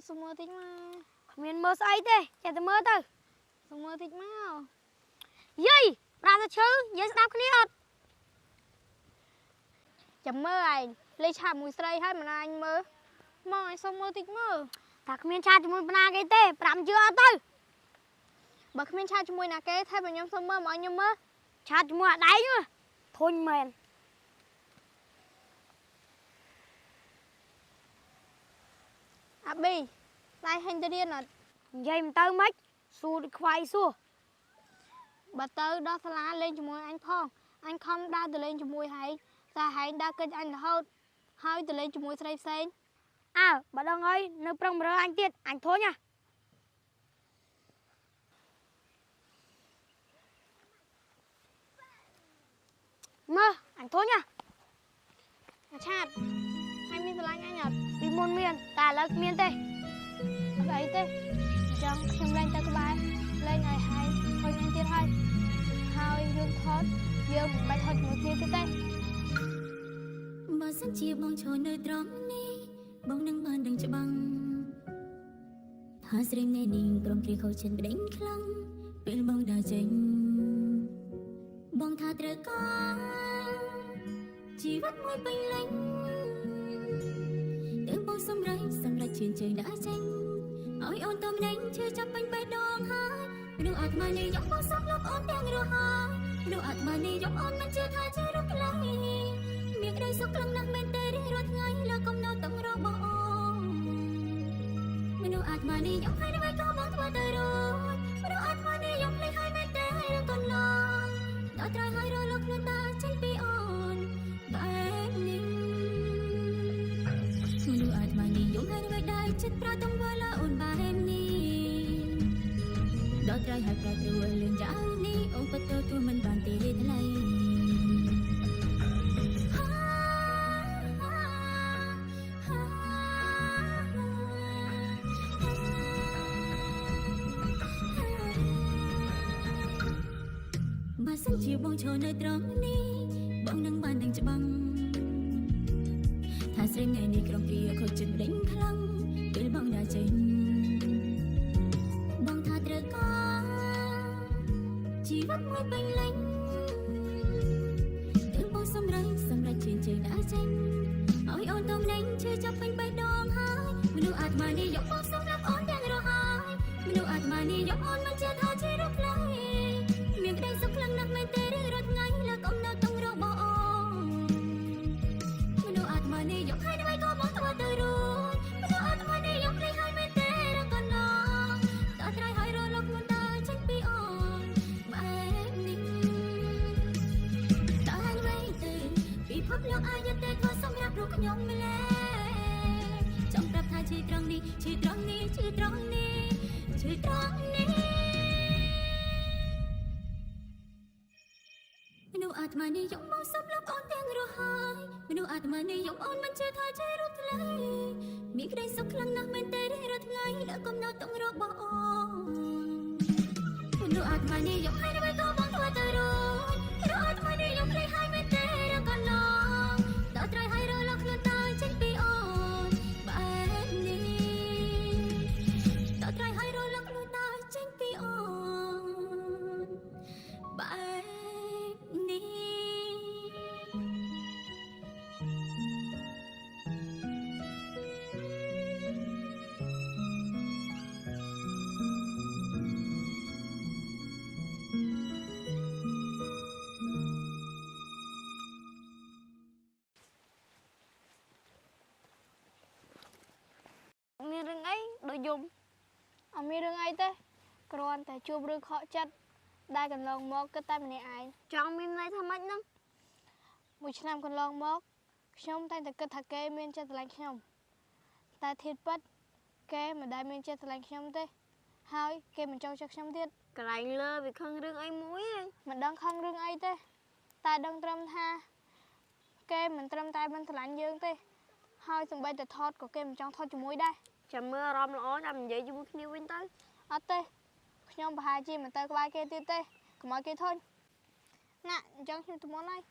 សុំមើលតិចមកគ្មានមើលស្អីទេចេះតែមើលទៅសុំមើលតិចមកយាយប្រាសាឈើយាយស្ដាប់គ្នាអត់ចាំមើលឯងលេខឆាប់មួយស្រីហើយមិនអញមើលមកឯងសុំមើលតិចមើលតែគ្មានឆាតជាមួយបណ្ណាគេទេ5ជឿអត់ទៅបើគ្មានឆាតជាមួយណាគេថែបើខ្ញុំសុំមើលមកខ្ញុំមើលឆាតជាមួយអាដៃនោះធុញមែនអាប៊ីដៃហេញទៅរៀនអត់និយាយមិនទៅម៉េចសួរដូចខ្វាយសួរបើទៅដល់សាលាលេងជាមួយអញផងអញខំដើរទៅលេងជាមួយហែងតែហែងដើរកិច្ចអញរហូតហើយទៅលេងជាមួយស្រីផ្សេងអើបើដល់ហើយនៅប្រឹងរើអញទៀតអញធុញហ៎មើលអញធុញហ៎អាឆាតហើយមានស្រឡាញ់អញអត់ពីមុនមានតែឥឡូវគ្មានទេអត់អីទេអញ្ចឹងខ្ញុំលេងទៅក្បែរលេងឲ្យហែងឃើញអញទៀតហើយរឿងថតយើងមិនបាច់ថតជាមួយគ្នាទៀតទេបើសិនជាបងឈរនៅត្រង់នេះបងនឹងបានដឹងច្បាំងថាស្រីមេនីងក្រុមគ្រាខោចិនប្តេងខ្លាំងពេលបងដើរចេញបងថាត្រូវការជីវិតមួយពេញលេញតែបងសម្រេចជឿនជើងដើរចេញឲ្យអូនទៅម្ដេចឈឺចាប់ពេញបេះដូងហើយមនុស្សអាត្មានេះយកបងសំលប់អូនទាំងរហ័សមនុស្សអាត្មានេះយកអូនមិនជឿថាជារូបក្លែងមានក្តីសុខខ្លាំងណាស់មែនទេរៀងរាល់ថ្ងៃលើកំណត់តឹងរបស់អូនមនុស្សអាត្មានេះយកឲ្យអ្វីក៏បងធ្វើទៅរួចមនុស្សអាត្មានេះយកលេខឲ្យមែនទេរឿងកន្លងដល់ត្រូវឲ្យរលកខ្លួនតាចេញពីអូនបែបនេះមនុស្សអាត្មានេះយកឲ្យអ្វីដែលចិត្តប្រាទំវល់អូនបែបនេះដល់ត្រូវឲ្យប្រែប្រួលលឿនយ៉ាងនេះអូនពិតទៅទួមិនបានទេថ្លៃបើសិនជាបងឈរនៅត្រង់នេះបងនឹងបានដឹងច្បាំងថាស្រីថ្ងៃនេះក្រុមគ្រាខូចចិត្តដេញខ្លាំងពេលបងដើរចេញបងថាត្រូវការជីវិតមួយពេញលេញទើបបងសម្រេចជឿនជើងដើរចេញឲ្យអូនទៅម្ដេចឈឺចាប់ពេញបេះដូងហើយមនុស្សអាត្មានេះយកបងសម្រាប់អូនទាំងរហ័សមនុស្សអាត្មានេះយកអូនមិនជឿថាជារូបក្លែងមានក្តីសុខខ្លាំងណាស់មែនទេរៀងរាល់ថ្ងៃលើកំណត់តឹងរបស់អូនមនុស្សអាត្មានេះយកឲ្យអ្វីក៏បងធ្វើទៅរួចមនុស្សអាត្មានេះយកលេខឲ្យមែនទេរឿងកន្លងតើត្រៃឲ្យរលកខ្លួនតាចេញពីអូនបែបនេះតើអ្វីទៅពិភពលោកអាយទេធ្វើសម្រាប់រូបខ្ញុំម្ល៉េះចង់ប្រាប់ថាឈឺត្រង់នេះឈឺត្រង់នេះឈឺត្រង់នេះឈឺត្រង់នេះមនុស្សអាត្មានេះយកមកសម្លាប់អូនទាំងរស់ហើយមនុស្សអាត្មានេះយកអូនមិនជឿថាជារូបថ្លៃមានក្តីសុខខ្លាំងណាស់មែនទេរៀងរាល់ថ្ងៃលើកំណត់តឹងរបស់អូនមនុស្សអាត្មានេះយកឲ្យអ្វីក៏បងធ្វើទៅរួចមនុស្សអាត្មានេះយកលេខឲ្យមែនទេរឿងកន្លងតើត្រូវឲ្យរលកខ្លួនតាចេញពីអូនបែបនេះតើត្រូវឲ្យរលកខ្លួនតាចេញពីអូនបែបនេះមានរឿងអីដូចយំអត់មានរឿងអីទេគ្រាន់តែជួបរឿងខកចិត្តដែលកន្លងមកគិតតែម្នាក់ឯងចង់មានន័យថាម៉េចហ្នឹងមួយឆ្នាំកន្លងមកខ្ញុំតែងតែគិតថាគេមានចិត្តស្រឡាញ់ខ្ញុំតែធៀបពិតគេមិនដែលមានចិត្តស្រឡាញ់ខ្ញុំទេហើយគេមិនចូលចិត្តខ្ញុំទៀតកន្លែងលើវាខឹងរឿងអីមួយមិនដឹងខឹងរឿងអីទេតែដឹងត្រឹមថាគេមិនត្រឹមតែមិនស្រឡាញ់យើងទេហើយសំបីតែថតក៏គេមិនចង់ថតជាមួយដែរចាំមើលអារម្មណ៍ល្អចាំនិយាយជាមួយគ្នាវិញទៅអត់ទេខ្ញុំប្រហែលជាមិនទៅក្បែរគេទៀតទេកុំឲ្យគេធុញណាអញ្ចឹងខ្ញុំទៅមុនហើយ